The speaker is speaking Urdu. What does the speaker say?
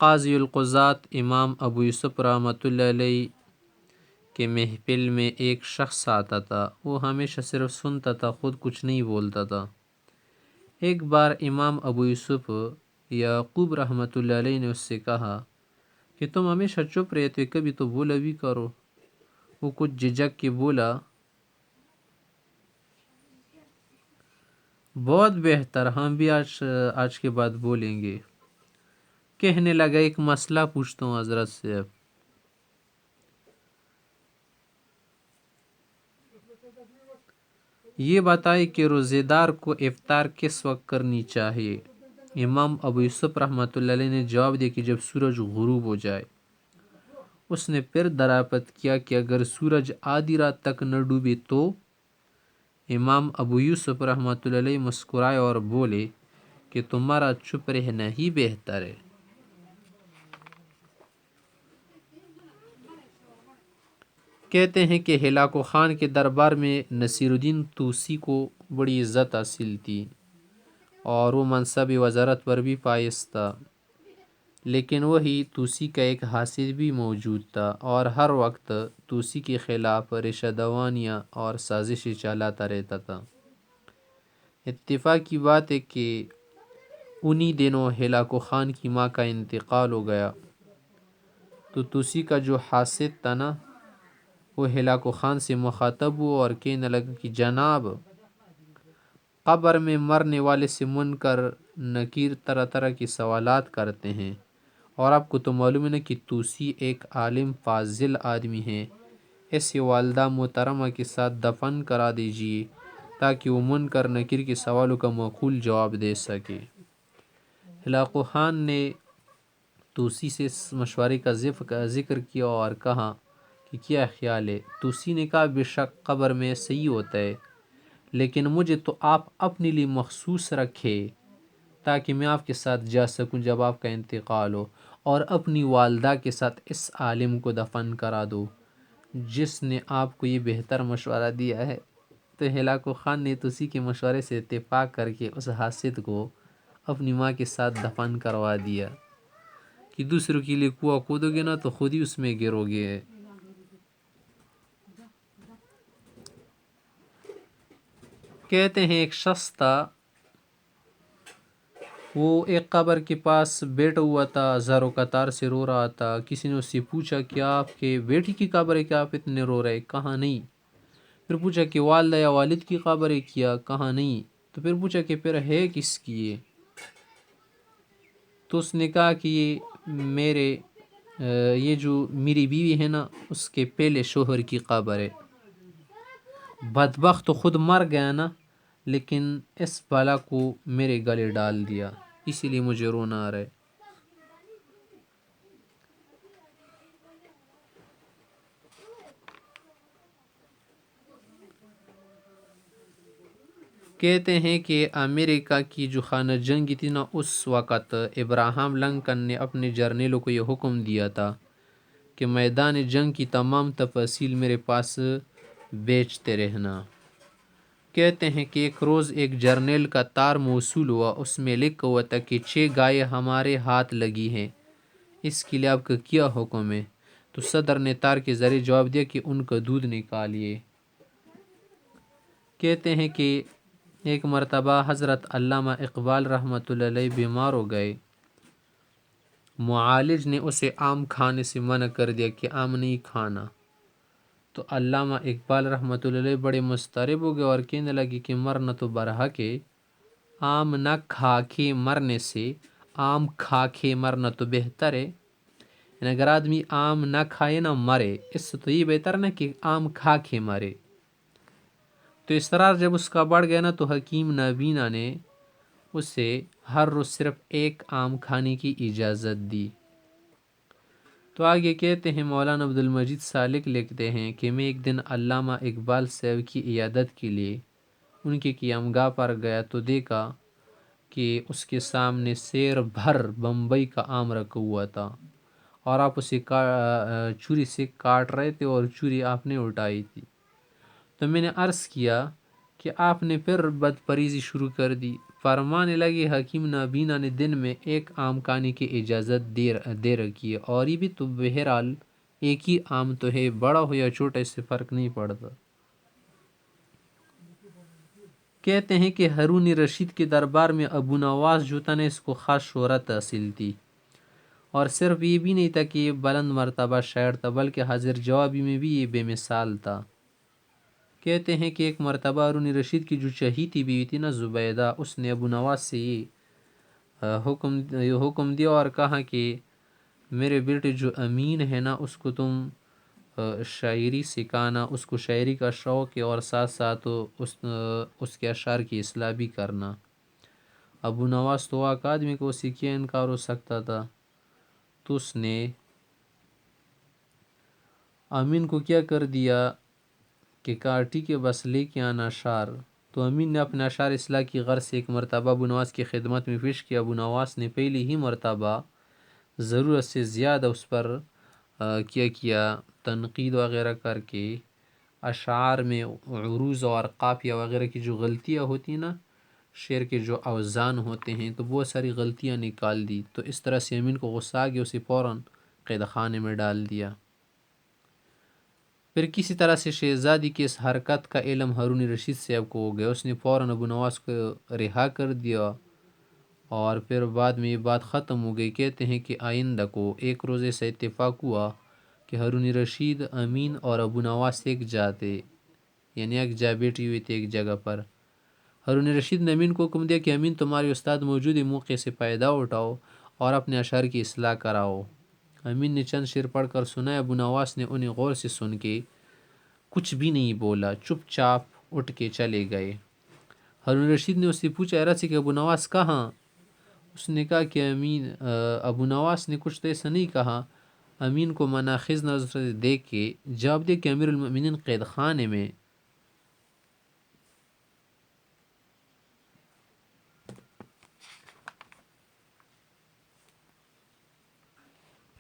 قاضی القضات امام ابو یوسف رحمۃ اللہ علیہ کے محفل میں ایک شخص آتا تھا، وہ ہمیشہ صرف سنتا تھا، خود کچھ نہیں بولتا تھا۔ ایک بار امام ابو یوسف یعقوب رحمۃ اللہ علیہ نے اس سے کہا کہ تم ہمیشہ چپ رہتے، کبھی تو بولا بھی کرو۔ وہ کچھ جھجک کے بولا، بہت بہتر، ہم بھی آج کے بعد بولیں گے۔ کہنے لگا ایک مسئلہ پوچھتا ہوں حضرت سے، یہ بتائے کہ روزے دار کو افطار کس وقت کرنی چاہیے؟ امام ابو یوسف رحمۃ اللہ علیہ نے جواب دیا کہ جب سورج غروب ہو جائے۔ اس نے پھر دریافت کیا کہ اگر سورج آدھی رات تک نہ ڈوبے تو؟ امام ابو یوسف رحمۃ اللہ علیہ مسکرائے اور بولے کہ تمہارا چپ رہنا ہی بہتر ہے۔ کہتے ہیں کہ ہلاکو خان کے دربار میں نصیر الدین طوسی کو بڑی عزت حاصل تھی اور وہ منصب وزارت پر بھی فائز تھا، لیکن وہی طوسی کا ایک حاسد بھی موجود تھا اور ہر وقت طوسی کے خلاف رشوہ دوانیاں اور سازشیں چلاتا رہتا تھا۔ اتفاق کی بات ہے کہ انہی دنوں ہلاکو خان کی ماں کا انتقال ہو گیا، تو طوسی کا جو حاسد تھا نا، وہ ہلاکو خان سے مخاطب ہوا اور کہنے لگا کہ جناب، قبر میں مرنے والے سے منکر نکیر طرح طرح کی سوالات کرتے ہیں، اور آپ کو تو معلوم ہے نا کہ طوسی ایک عالم فاضل آدمی ہے، ایسے والدہ محترمہ کے ساتھ دفن کرا دیجیے تاکہ وہ منکر نکیر کے سوالوں کا معقول جواب دے سکے۔ ہلاکو خان نے طوسی سے اس مشورے کا ذکر کیا اور کہا کہ کیا خیال ہے؟ طوسی نے کہا بے شک قبر میں صحیح ہوتا ہے، لیکن مجھے تو آپ اپنے لیے مخصوص رکھے تاکہ میں آپ کے ساتھ جا سکوں جب آپ کا انتقال ہو، اور اپنی والدہ کے ساتھ اس عالم کو دفن کرا دو جس نے آپ کو یہ بہتر مشورہ دیا ہے۔ تو ہلاکو خان نے طوسی کے مشورے سے اتفاق کر کے اس حاسد کو اپنی ماں کے ساتھ دفن کروا دیا کہ دوسروں کے لیے کنواں کھودو گے نا تو خود ہی اس میں گرو گے۔ کہتے ہیں ایک شخص تھا، وہ ایک قبر کے پاس بیٹھا ہوا تھا، زار و قطار سے رو رہا تھا۔ کسی نے اس سے پوچھا کہ آپ کے بیٹی کی قبر ہے، کیا آپ اتنے رو رہے؟ کہا نہیں۔ پھر پوچھا کہ والدہ یا والد کی قبر ہے کیا؟ کہا نہیں۔ تو پھر پوچھا کہ پھر ہے کس کی ہے؟ تو اس نے کہا کہ یہ جو میری بیوی ہے نا، اس کے پہلے شوہر کی قبر ہے۔ بدبخت تو خود مر گیا نا، لیکن اس بلا کو میرے گلے ڈال دیا، اسی لیے مجھے رونا آ رہا ہے۔ کہتے ہیں کہ امریکہ کی جو خانہ جنگی تھی نا، اس وقت ابراہم لنکن نے اپنے جرنیلوں کو یہ حکم دیا تھا کہ میدان جنگ کی تمام تفاصیل میرے پاس بیچتے رہنا۔ کہتے ہیں کہ ایک روز ایک جرنیل کا تار موصول ہوا، اس میں لکھا ہوا تھا کہ 6 گائے ہمارے ہاتھ لگی ہیں، اس کے لیے آپ کا کیا حکم ہے؟ تو صدر نے تار کے ذریعے جواب دیا کہ ان کا دودھ نکالیے۔ کہتے ہیں کہ ایک مرتبہ حضرت علامہ اقبال رحمۃ اللہ علیہ بیمار ہو گئے، معالج نے اسے آم کھانے سے منع کر دیا کہ آم نہیں کھانا۔ تو علامہ اقبال رحمۃ اللہ علیہ بڑے مضطرب ہو گئے اور کہنے لگے کہ مرنا تو برحق ہے، آم نہ کھا کے مرنے سے آم کھا کے مرنا تو بہتر ہے۔ یعنی اگر آدمی آم نہ کھائے نہ مرے، اس سے تو یہ بہتر نا کہ آم کھا کے مرے۔ تو اصرار جب اس کا بڑھ گیا نا، تو حکیم نابینا نے اسے ہر روز صرف ایک آم کھانے کی اجازت دی۔ تو آگے کہتے ہیں مولانا عبد المجید سالک لکھتے ہیں کہ میں ایک دن علامہ اقبال صاحب کی عیادت کے لیے ان کی قیامگاہ پر گیا تو دیکھا کہ اس کے سامنے سیر بھر بمبئی کا آم رکھا ہوا تھا اور آپ اسے چھری سے کاٹ رہے تھے اور چھری آپ نے اٹھائی تھی۔ تو میں نے عرض کیا کہ آپ نے پھر بدپریزی شروع کر دی، فرمانے لگے حکیم نابینا نے دن میں ایک آم کھانے کی اجازت دے رکھی ہے، اور یہ بھی تو بہرحال ایک ہی آم تو ہے، بڑا ہو یا چھوٹا اس سے فرق نہیں پڑتا۔ کہتے ہیں کہ ہارون رشید کے دربار میں ابو نواس جو تھا نا اس کو خاص شہرت حاصل تھی، اور صرف یہ بھی نہیں تھا کہ یہ بلند مرتبہ شاعر تھا بلکہ حاضر جوابی میں بھی یہ بے مثال تھا۔ کہتے ہیں کہ ایک مرتبہ ہارون رشید کی جو چہیتی بیوی تھی نا زبیدہ، اس نے ابو نواس سے یہ حکم دیا اور کہا کہ میرے بیٹے جو امین ہے نا اس کو تم شاعری سکھانا، اس کو شاعری کا شوق ہے، اور ساتھ ساتھ اس کے اشعار کی اصلاح بھی کرنا۔ ابو نواس تو واقع آدمی کو اسے کیا انکار ہو سکتا تھا، تو اس نے امین کو کیا کر دیا کہ کاٹی کے بس لے کے آنا اشعار۔ تو امین نے اپنے اشعار اصلاح کی غرض سے ایک مرتبہ ابو نواس کی خدمت میں پیش کیا۔ ابو نواس نے پہلی ہی مرتبہ ضرورت سے زیادہ اس پر کیا تنقید وغیرہ کر کے اشعار میں عروض اور قافیہ وغیرہ کی جو غلطیاں ہوتی ہیں نا، شعر کے جو اوزان ہوتے ہیں، تو بہت ساری غلطیاں نکال دی۔ تو اس طرح سے امین کو غصہ آ گیا، اسے فوراً قید خانے میں ڈال دیا۔ پھر کسی طرح سے شہزادی کی اس حرکت کا علم ہارون رشید صاحب کو ہو گیا، اس نے فوراً ابو نواس کو رہا کر دیا، اور پھر بعد میں یہ بات ختم ہو گئی۔ کہتے ہیں کہ آئندہ کو ایک روز ایسا اتفاق ہوا کہ ہارون رشید، امین اور ابو نواس ایک جاتے، یعنی ایک جا بیٹھی ہوئی تھی ایک جگہ پر۔ ہارون رشید نے امین کو حکم دیا کہ امین تمہارے استاد موجود موقع سے فائدہ اٹھاؤ اور اپنے اشعار کی اصلاح کراؤ۔ امین نے چند شعر پڑھ کر سنائے۔ ابو نواس نے انہیں غور سے سن کے کچھ بھی نہیں بولا، چپ چاپ اٹھ کے چلے گئے۔ ہارون رشید نے اس سے پوچھا حیرت سے کہ ابو نواس کہاں؟ اس نے کہا کہ ابو نواس نے کچھ تو ایسا نہیں کہا۔ امین کو مناخذ نظر سے دیکھ کے جواب دیا کہ امیر المؤمنین قید خانے میں